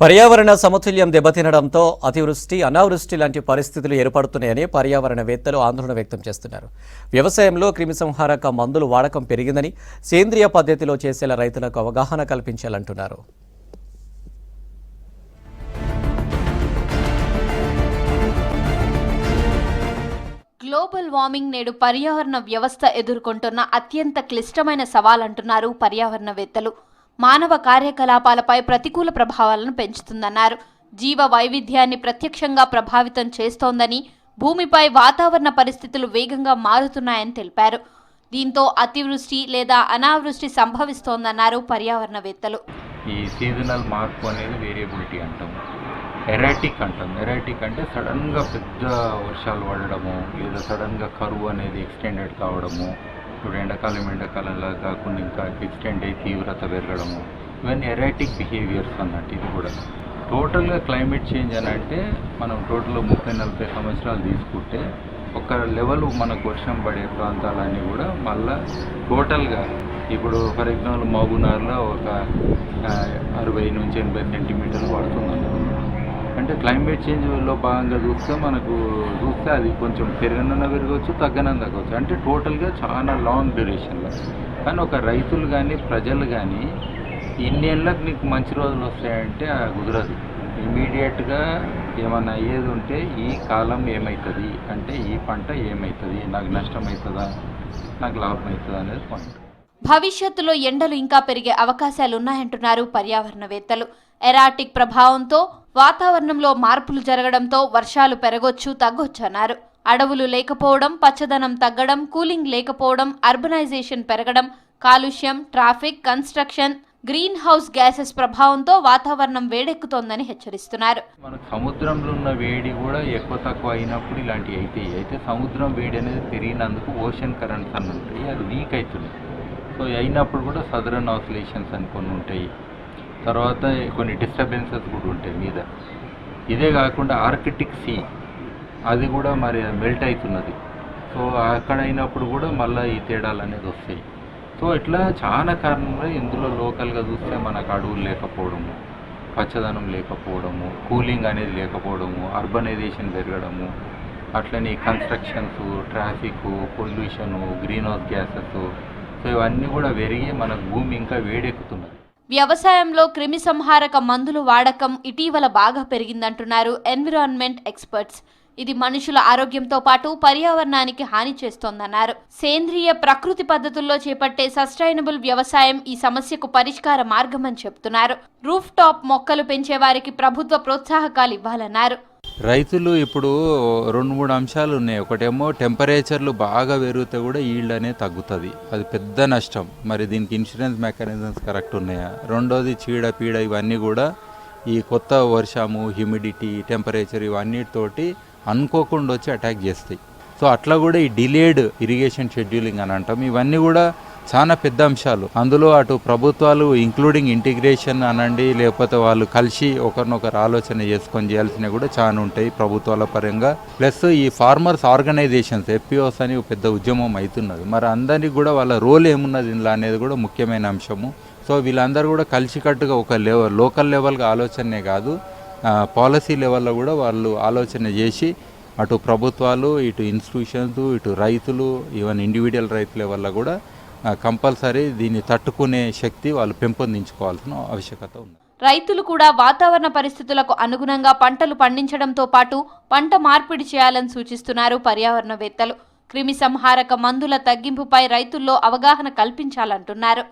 పర్యావరణ సమతుల్యం దెబ్బతినడంతో అతివృష్టి, అనావృష్టి లాంటి పరిస్థితులు ఏర్పడుతున్నాయని పర్యావరణవేత్తలు ఆందోళన వ్యక్తం చేస్తున్నారు. వ్యవసాయంలో క్రిమిసంహారక మందుల వాడకం పెరిగిందని, సేంద్రియ పద్ధతిలో చేసేలా రైతులకు అవగాహన కల్పించాలంటున్నారు. గ్లోబల్ వార్మింగ్ నేడు పర్యావరణ వ్యవస్థ ఎదుర్కొంటున్న అత్యంత క్లిష్టమైన సవాలంటున్నారు పర్యావరణవేత్తలు. మానవ కార్యకలాపాలపై ప్రతికూల ప్రభావాలను పెంచుతుందన్నారు. జీవ వైవిధ్యాన్ని ప్రత్యక్షంగా ప్రభావితం చేస్తోందని, భూమిపై వాతావరణ పరిస్థితులు వేగంగా మారుతున్నాయని తెలిపారు. దీంతో అతివృష్టి లేదా అనావృష్టి సంభవిస్తోందన్నారు పర్యావరణవేత్తలు. ఈ సీజనల్ మార్పు అనేది వేరియబిలిటీ అంటాం, ఎరాటిక్ అంటాం. ఎరాటిక్ అంటే సడన్గా పెద్ద వర్షాలు పడడము, లేదా సడన్గా కరువు అనేది ఎక్స్టెండెడ్ కావడము, ఇప్పుడు ఎండాకాలంలా కాకుండా ఇంకా ఎక్స్టెండ్ అయ్యి తీవ్రత పెరగడము, ఇవన్నీ ఎరాటిక్ బిహేవియర్స్ అన్నట్టు. ఇది కూడా టోటల్గా క్లైమేట్ చేంజ్ అని అంటే మనం టోటల్గా 30-40 సంవత్సరాలు తీసుకుంటే ఒక లెవెల్ మనకు వర్షం పడే ప్రాంతాలన్నీ కూడా మళ్ళీ టోటల్గా ఇప్పుడు ఫర్ ఎగ్జాంపుల్ మహబూబ్నగర్లో ఒక 60 నుంచి 80 సెంటీమీటర్లు పడుతుంది. అంటే క్లైమేట్ చేంజ్లో భాగంగా చూస్తే అది కొంచెం పెరగనన్నా పెరగవచ్చు, తగ్గనన్నా తగ్గవచ్చు. అంటే టోటల్గా చాలా లాంగ్ డ్యూరేషన్లో. కానీ ఒక రైతులు కానీ ప్రజలు కానీ ఇన్నేళ్ళకి నీకు మంచి రోజులు వస్తాయంటే కుదరదు. ఇమీడియట్గా ఏమన్నా అయ్యేది ఉంటే ఈ కాలం ఏమవుతుంది అంటే ఈ పంట ఏమవుతుంది, నాకు నష్టం అవుతుందా, నాకు లాభం అవుతుందా అనేది పాయింట్. భవిష్యత్తులో ఎండలు ఇంకా పెరిగే అవకాశాలున్నాయంటున్నారు పర్యావరణవేత్తలు. ఎరాటిక్ ప్రభావంతో వాతావరణంలో మార్పులు జరగడంతో వర్షాలు పెరగొచ్చు, తగ్గొచ్చన్నారు. అడవులు లేకపోవడం, పచ్చదనం తగ్గడం, కూలింగ్ లేకపోవడం, అర్బనైజేషన్ పెరగడం, కాలుష్యం, traffic, construction, green house gases ప్రభావంతో వాతావరణం వేడెక్కుతోందని హెచ్చరిస్తున్నారు. మనకు సముద్రంలో ఉన్న వేడి కూడా ఎక్కువ తక్కువ అయినప్పుడు ఇలాంటివి అయితే సముద్రం వేడి అనేది పెరిగినందుకు ఓషన్ కరెంట్స్ అని ఉంటాయి, అది వీక్ అవుతుంది. సో అయినప్పుడు కూడా సదరన్ ఆసిలేషన్స్ అని కొన్ని ఉంటాయి, తర్వాత కొన్ని డిస్టర్బెన్సెస్ కూడా ఉంటాయి మీద. ఇదే కాకుండా ఆర్కిటిక్ సీ అది కూడా మరి మెల్ట్ అవుతున్నది. సో అక్కడ అయినప్పుడు కూడా మళ్ళీ ఈ తేడాలు అనేది వస్తాయి. సో ఇట్లా చాలా కారణంగా ఇందులో లోకల్గా చూస్తే మనకు అడవులు లేకపోవడము, పచ్చదనం లేకపోవడము, కూలింగ్ అనేది లేకపోవడము, అర్బనైజేషన్ పెరగడము, అట్లనే constructions, traffic, pollution, green house gases, so ఇవన్నీ కూడా పెరిగి మన భూమి ఇంకా వేడెక్కుతున్నది. వ్యవసాయంలో క్రిమిసంహారక మందుల వాడకం ఇటీవల బాగా పెరిగిందంటున్నారు ఎన్విరాన్మెంట్ ఎక్స్పర్ట్స్. ఇది మనుషుల ఆరోగ్యంతో పాటు పర్యావరణానికి హాని చేస్తోందన్నారు. సేంద్రియ ప్రకృతి పద్ధతుల్లో చేపట్టే సస్టైనబుల్ వ్యవసాయం ఈ సమస్యకు పరిష్కార మార్గమని చెబుతున్నారు. రూఫ్ టాప్ మొక్కలు పెంచే వారికి ప్రభుత్వ ప్రోత్సాహకాలు ఇవ్వాలన్నారు. రైతులు ఇప్పుడు 2-3 అంశాలు ఉన్నాయి. ఒకటేమో టెంపరేచర్లు బాగా పెరిగితే కూడా ఈల్డ్ అనేది తగ్గుతుంది, అది పెద్ద నష్టం. మరి దీనికి ఇన్సూరెన్స్ మెకానిజమ్స్ కరెక్ట్ ఉన్నాయా? రెండోది చీడ ఇవన్నీ కూడా ఈ కొత్త వర్షము, హ్యూమిడిటీ, టెంపరేచర్ ఇవన్నిటితోటి అనుకోకుండా వచ్చి అటాక్ చేస్తాయి. సో అట్లా కూడా ఈ డిలేడ్ ఇరిగేషన్ షెడ్యూలింగ్ అని అంటాం. ఇవన్నీ కూడా చాలా పెద్ద అంశాలు. అందులో అటు ప్రభుత్వాలు ఇంక్లూడింగ్ ఇంటిగ్రేషన్ అనండి, లేకపోతే వాళ్ళు కలిసి ఒకరినొకరు ఆలోచన చేసుకొని చేయాల్సినవి కూడా చాలా ఉంటాయి ప్రభుత్వాల పరంగా. ప్లస్ ఈ ఫార్మర్స్ ఆర్గనైజేషన్స్, ఎఫ్పిఓస్ అని పెద్ద ఉద్యమం అవుతున్నది. మరి అందరికీ కూడా వాళ్ళ రోల్ ఏమున్నది ఇందులో అనేది కూడా ముఖ్యమైన అంశము. సో వీళ్ళందరూ కూడా కలిసికట్టుగా ఒక లోకల్ లెవెల్గా ఆలోచనే కాదు, పాలసీ లెవెల్లో కూడా వాళ్ళు ఆలోచన చేసి అటు ప్రభుత్వాలు, ఇటు ఇన్స్టిట్యూషన్స్, ఇటు రైతులు, ఈవెన్ ఇండివిజువల్ రైతు లెవెల్లో కూడా కంపల్సరీ దీన్ని తట్టుకునే శక్తి వాళ్ళు పెంపొందించుకోవాల్సిన ఆవశ్యకత ఉంది. రైతులు కూడా వాతావరణ పరిస్థితులకు అనుగుణంగా పంటలు పండించడంతో పాటు పంట మార్పిడి చేయాలని సూచిస్తున్నారు పర్యావరణవేత్తలు. క్రిమిసంహారక మందుల తగ్గింపుపై రైతుల్లో అవగాహన కల్పించాలంటున్నారు.